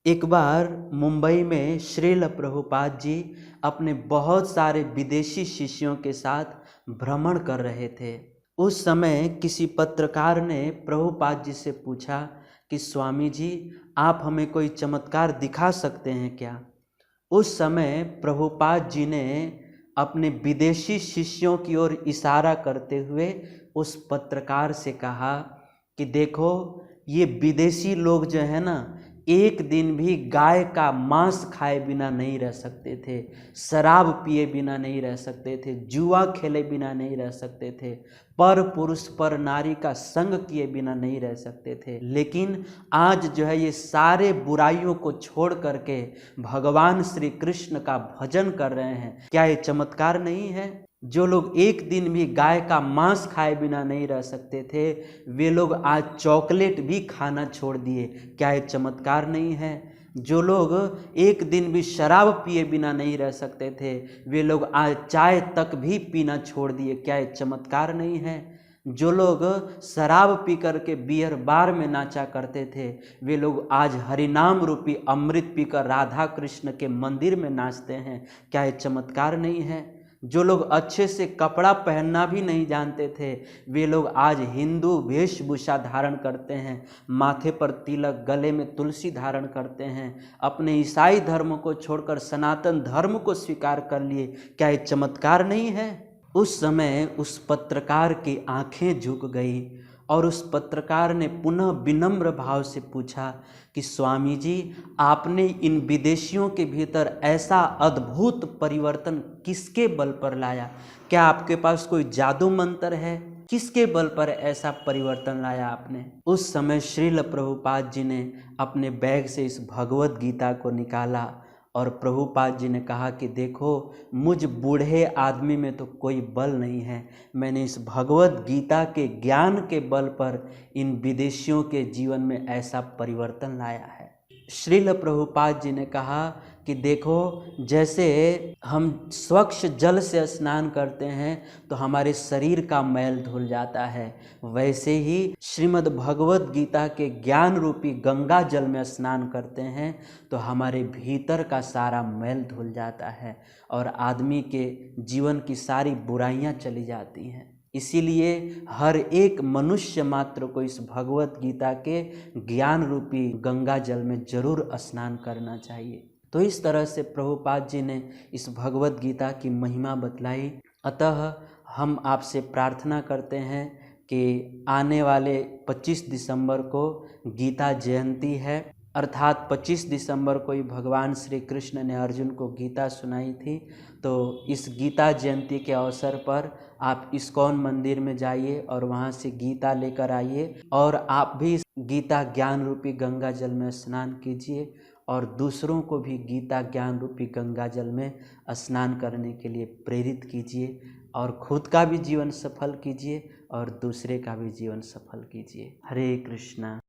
एक बार मुंबई में श्रील प्रभुपाद जी अपने बहुत सारे विदेशी शिष्यों के साथ भ्रमण कर रहे थे। उस समय किसी पत्रकार ने प्रभुपाद जी से पूछा कि स्वामी जी, आप हमें कोई चमत्कार दिखा सकते हैं क्या? उस समय प्रभुपाद जी ने अपने विदेशी शिष्यों की ओर इशारा करते हुए उस पत्रकार से कहा कि देखो, ये विदेशी लोग जो है ना, एक दिन भी गाय का मांस खाए बिना नहीं रह सकते थे, शराब पिए बिना नहीं रह सकते थे, जुआ खेले बिना नहीं रह सकते थे, पर पुरुष पर नारी का संग किए बिना नहीं रह सकते थे। लेकिन आज जो है ये सारे बुराइयों को छोड़ करके भगवान श्री कृष्ण का भजन कर रहे हैं। क्या ये चमत्कार नहीं है? जो लोग एक दिन भी गाय का मांस खाए बिना नहीं रह सकते थे, वे लोग आज चॉकलेट भी खाना छोड़ दिए। क्या ये चमत्कार नहीं है? जो लोग एक दिन भी शराब पिए बिना नहीं रह सकते थे, वे लोग आज चाय तक भी पीना छोड़ दिए। क्या ये चमत्कार नहीं है? जो लोग शराब पी करके बियर बार में नाचा करते थे, वे लोग आज हरिनाम रूपी अमृत पीकर राधा कृष्ण के मंदिर में नाचते हैं। क्या ये चमत्कार नहीं है? जो लोग अच्छे से कपड़ा पहनना भी नहीं जानते थे, वे लोग आज हिंदू वेशभूषा धारण करते हैं, माथे पर तिलक, गले में तुलसी धारण करते हैं, अपने ईसाई धर्म को छोड़कर सनातन धर्म को स्वीकार कर लिए। क्या ये चमत्कार नहीं है? उस समय उस पत्रकार की आंखें झुक गई और उस पत्रकार ने पुनः विनम्र भाव से पूछा कि स्वामी जी, आपने इन विदेशियों के भीतर ऐसा अद्भुत परिवर्तन किसके बल पर लाया? क्या आपके पास कोई जादू मंत्र है? किसके बल पर ऐसा परिवर्तन लाया आपने? उस समय श्रील प्रभुपाद जी ने अपने बैग से इस भगवत गीता को निकाला और प्रभुपाद जी ने कहा कि देखो, मुझ बूढ़े आदमी में तो कोई बल नहीं है, मैंने इस भगवत गीता के ज्ञान के बल पर इन विदेशियों के जीवन में ऐसा परिवर्तन लाया है। श्रील प्रभुपाद जी ने कहा कि देखो, जैसे हम स्वच्छ जल से स्नान करते हैं तो हमारे शरीर का मैल धुल जाता है, वैसे ही श्रीमद् भगवत गीता के ज्ञान रूपी गंगा जल में स्नान करते हैं तो हमारे भीतर का सारा मैल धुल जाता है और आदमी के जीवन की सारी बुराइयां चली जाती हैं। इसीलिए हर एक मनुष्य मात्र को इस भगवत गीता के ज्ञान रूपी गंगा जल में जरूर स्नान करना चाहिए। तो इस तरह से प्रभुपाद जी ने इस भगवत गीता की महिमा बतलाई। अतः हम आपसे प्रार्थना करते हैं कि आने वाले 25 दिसंबर को गीता जयंती है, अर्थात 25 दिसंबर को ही भगवान श्री कृष्ण ने अर्जुन को गीता सुनाई थी। तो इस गीता जयंती के अवसर पर आप इस्कॉन मंदिर में जाइए और वहाँ से गीता लेकर आइए और आप भी इस गीता ज्ञान रूपी गंगा जल में स्नान कीजिए और दूसरों को भी गीता ज्ञान रूपी गंगा जल में स्नान करने के लिए प्रेरित कीजिए और खुद का भी जीवन सफल कीजिए और दूसरे का भी जीवन सफल कीजिए। हरे कृष्णा।